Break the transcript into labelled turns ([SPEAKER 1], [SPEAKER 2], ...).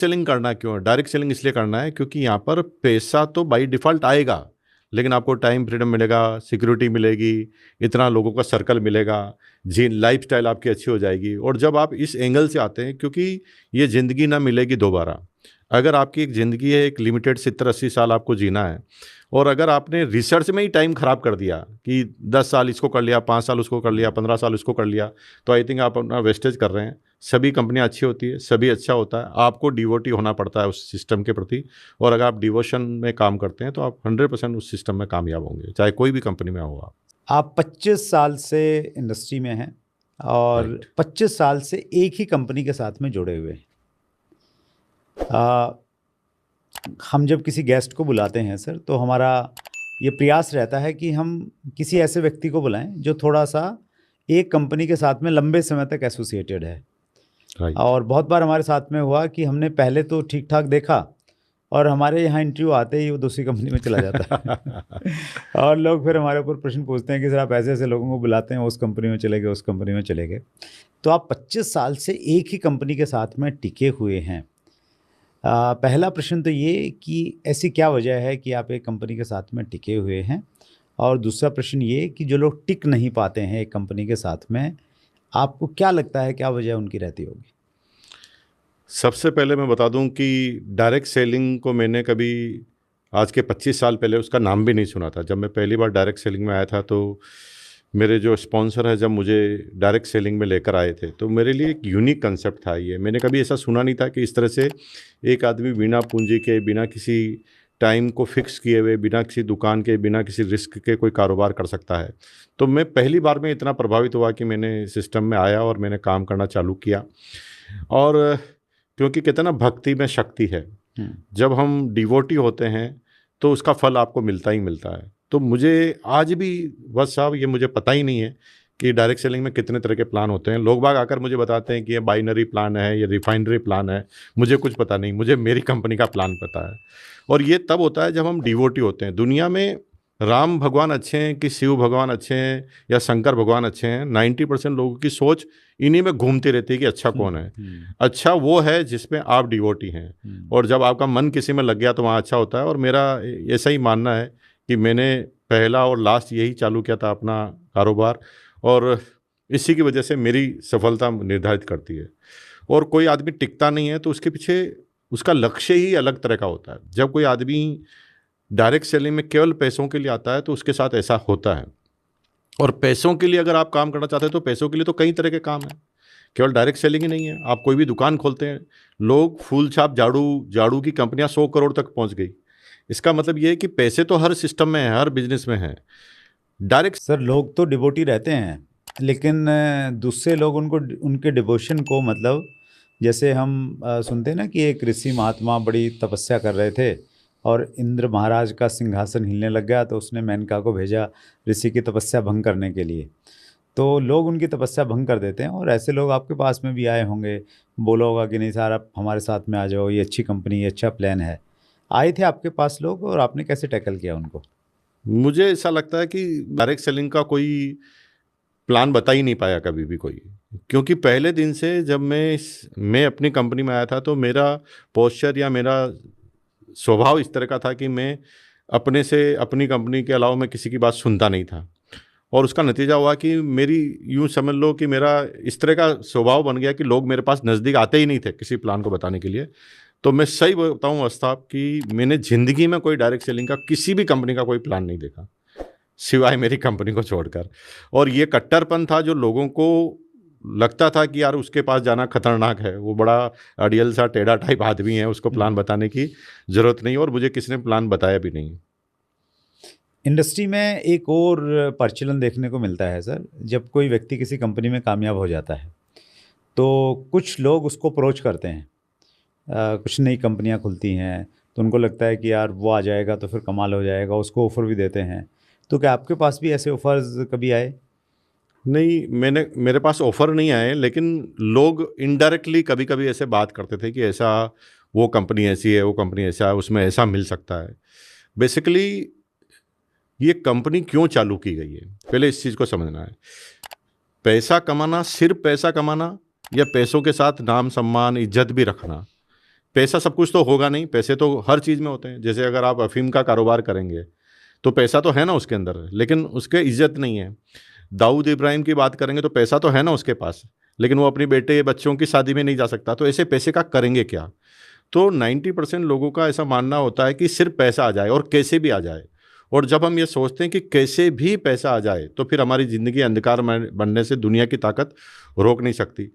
[SPEAKER 1] Selling करना क्यों है? डायरेक्ट सेलिंग इसलिए करना है क्योंकि यहाँ पर पैसा तो बाय डिफ़ॉल्ट आएगा, लेकिन आपको टाइम फ्रीडम मिलेगा, सिक्योरिटी मिलेगी, इतना लोगों का सर्कल मिलेगा, जी लाइफ़स्टाइल आपकी अच्छी हो जाएगी। और जब आप इस एंगल से आते हैं, क्योंकि ये ज़िंदगी ना मिलेगी दोबारा। अगर आपकी एक ज़िंदगी है, एक लिमिटेड 70-80 साल आपको जीना है, और अगर आपने रिसर्च में ही टाइम ख़राब कर दिया कि 10 साल इसको कर लिया, 5 साल उसको कर लिया, 15 साल उसको कर लिया, तो आई थिंक आप अपना वेस्टेज कर रहे हैं। सभी कंपनियाँ अच्छी होती है, सभी अच्छा होता है, आपको डिवोटी होना पड़ता है उस सिस्टम के प्रति, और अगर आप डिवोशन में काम करते हैं तो आप 100% उस सिस्टम में कामयाब होंगे, चाहे कोई भी कंपनी में हो आप।
[SPEAKER 2] आप 25 साल से इंडस्ट्री में हैं और
[SPEAKER 1] राइट।
[SPEAKER 2] 25 साल से एक ही कंपनी के साथ में जुड़े हुए हैं। हम जब किसी गेस्ट को बुलाते हैं सर, तो हमारा ये प्रयास रहता है कि हम किसी ऐसे व्यक्ति को बुलाएं जो थोड़ा सा एक कंपनी के साथ में लंबे समय तक एसोसिएटेड है।
[SPEAKER 1] राइट।
[SPEAKER 2] और बहुत बार हमारे साथ में हुआ कि हमने पहले तो ठीक ठाक देखा और हमारे यहाँ इंटरव्यू आते ही वो दूसरी कंपनी में चला जाता है। और लोग फिर हमारे ऊपर प्रश्न पूछते हैं कि सर आप ऐसे ऐसे लोगों को बुलाते हैं, उस कंपनी में चले गए, उस कंपनी में चले गए। तो आप 25 साल से एक ही कंपनी के साथ में टिके हुए हैं। पहला प्रश्न तो ये कि ऐसी क्या वजह है कि आप एक कंपनी के साथ में टिके हुए हैं, और दूसरा प्रश्न ये कि जो लोग टिक नहीं पाते हैं एक कंपनी के साथ में, आपको क्या लगता है क्या वजह उनकी रहती होगी?
[SPEAKER 1] सबसे पहले मैं बता दूं कि डायरेक्ट सेलिंग को मैंने कभी आज के 25 साल पहले उसका नाम भी नहीं सुना था। जब मैं पहली बार डायरेक्ट सेलिंग में आया था, तो मेरे जो स्पॉन्सर है जब मुझे डायरेक्ट सेलिंग में लेकर आए थे, तो मेरे लिए एक यूनिक कंसेप्ट था ये। मैंने कभी ऐसा सुना नहीं था कि इस तरह से एक आदमी बिना पूंजी के, बिना किसी टाइम को फिक्स किए हुए, बिना किसी दुकान के, बिना किसी रिस्क के कोई कारोबार कर सकता है। तो मैं पहली बार में इतना प्रभावित हुआ कि मैंने सिस्टम में आया और मैंने काम करना चालू किया। और क्योंकि कहते हैं ना, भक्ति में शक्ति है। जब हम डिवोटी होते हैं तो उसका फल आपको मिलता ही मिलता है। तो मुझे आज भी बस साहब ये मुझे पता ही नहीं है कि डायरेक्ट सेलिंग में कितने तरह के प्लान होते हैं। लोग बाग आकर मुझे बताते हैं कि ये बाइनरी प्लान है, ये रिफाइनरी प्लान है। मुझे कुछ पता नहीं, मुझे मेरी कंपनी का प्लान पता है। और ये तब होता है जब हम डिवोटी होते हैं। दुनिया में राम भगवान अच्छे हैं कि शिव भगवान अच्छे हैं या शंकर भगवान अच्छे हैं, 90% लोगों की सोच इन्हीं में घूमती रहती है कि अच्छा कौन है। अच्छा वो है जिसमें आप डिवोटी हैं, और जब आपका मन किसी में लग गया तो वहाँ अच्छा होता है। और मेरा ऐसा ही मानना है कि मैंने पहला और लास्ट यही चालू किया था अपना कारोबार, और इसी की वजह से मेरी सफलता निर्धारित करती है। और कोई आदमी टिकता नहीं है तो उसके पीछे उसका लक्ष्य ही अलग तरह का होता है। जब कोई आदमी डायरेक्ट सेलिंग में केवल पैसों के लिए आता है तो उसके साथ ऐसा होता है। और पैसों के लिए अगर आप काम करना चाहते हैं तो पैसों के लिए तो कई तरह के काम हैं, केवल डायरेक्ट सेलिंग ही नहीं है। आप कोई भी दुकान खोलते हैं, लोग फूल छाप झाड़ू झाड़ू की कंपनियां 100 करोड़ तक पहुंच गई। इसका मतलब ये है कि पैसे तो हर सिस्टम में है, हर बिजनेस में है। डायरेक्ट
[SPEAKER 2] सर लोग तो डिवोटी रहते हैं, लेकिन दूसरे लोग उनको उनके डिवोशन को, मतलब जैसे हम सुनते हैं ना कि एक ऋषि महात्मा बड़ी तपस्या कर रहे थे और इंद्र महाराज का सिंहासन हिलने लग गया, तो उसने मेनका को भेजा ऋषि की तपस्या भंग करने के लिए। तो लोग उनकी तपस्या भंग कर देते हैं, और ऐसे लोग आपके पास में भी आए होंगे, बोला होगा कि नहीं सर आप हमारे साथ में आ जाओ, ये अच्छी कंपनी, ये अच्छा प्लान है। आए थे आपके पास लोग और आपने कैसे टैकल किया उनको?
[SPEAKER 1] मुझे ऐसा लगता है कि डायरेक्ट सेलिंग का कोई प्लान बता ही नहीं पाया कभी भी कोई। क्योंकि पहले दिन से जब मैं अपनी कंपनी में आया था तो मेरा पोस्चर या मेरा स्वभाव इस तरह का था कि मैं अपने से, अपनी कंपनी के अलावा मैं किसी की बात सुनता नहीं था। और उसका नतीजा हुआ कि मेरी, यूँ समझ लो कि मेरा इस तरह का स्वभाव बन गया कि लोग मेरे पास नज़दीक आते ही नहीं थे किसी प्लान को बताने के लिए। तो मैं सही बताऊँ अस्ताब कि मैंने ज़िंदगी में कोई डायरेक्ट सेलिंग का, किसी भी कंपनी का कोई प्लान नहीं देखा सिवाय मेरी कंपनी को छोड़कर। और ये कट्टरपन था जो लोगों को लगता था कि यार उसके पास जाना खतरनाक है, वो बड़ा अड़ियल सा टेढ़ा टाइप आदमी है, उसको प्लान बताने की ज़रूरत नहीं। और मुझे किसी ने प्लान बताया भी नहीं।
[SPEAKER 2] इंडस्ट्री में एक और प्रचलन देखने को मिलता है सर, जब कोई व्यक्ति किसी कंपनी में कामयाब हो जाता है तो कुछ लोग उसको अप्रोच करते हैं। कुछ नई कंपनियां खुलती हैं तो उनको लगता है कि यार वो आ जाएगा तो फिर कमाल हो जाएगा, उसको ऑफ़र भी देते हैं। तो क्या आपके पास भी ऐसे ऑफर्स कभी आए?
[SPEAKER 1] नहीं, मेरे पास ऑफ़र नहीं आए, लेकिन लोग इनडायरेक्टली कभी कभी ऐसे बात करते थे कि ऐसा, वो कंपनी ऐसी है, वो कंपनी ऐसा है, उसमें ऐसा मिल सकता है। बेसिकली ये कंपनी क्यों चालू की गई है, पहले इस चीज़ को समझना है। पैसा कमाना, सिर्फ पैसा कमाना, या पैसों के साथ नाम सम्मान इज्जत भी रखना, पैसा सब कुछ तो होगा नहीं, पैसे तो हर चीज़ में होते हैं। जैसे अगर आप अफीम का कारोबार करेंगे तो पैसा तो है ना उसके अंदर, लेकिन उसके इज्जत नहीं है। दाऊद इब्राहिम की बात करेंगे तो पैसा तो है ना उसके पास, लेकिन वो अपनी बेटे बच्चों की शादी में नहीं जा सकता। तो ऐसे पैसे का करेंगे क्या? तो 90% लोगों का ऐसा मानना होता है कि सिर्फ पैसा आ जाए और कैसे भी आ जाए। और जब हम ये सोचते हैं कि कैसे भी पैसा आ जाए, तो फिर हमारी ज़िंदगी अंधकार में बनने से दुनिया की ताकत रोक नहीं सकती।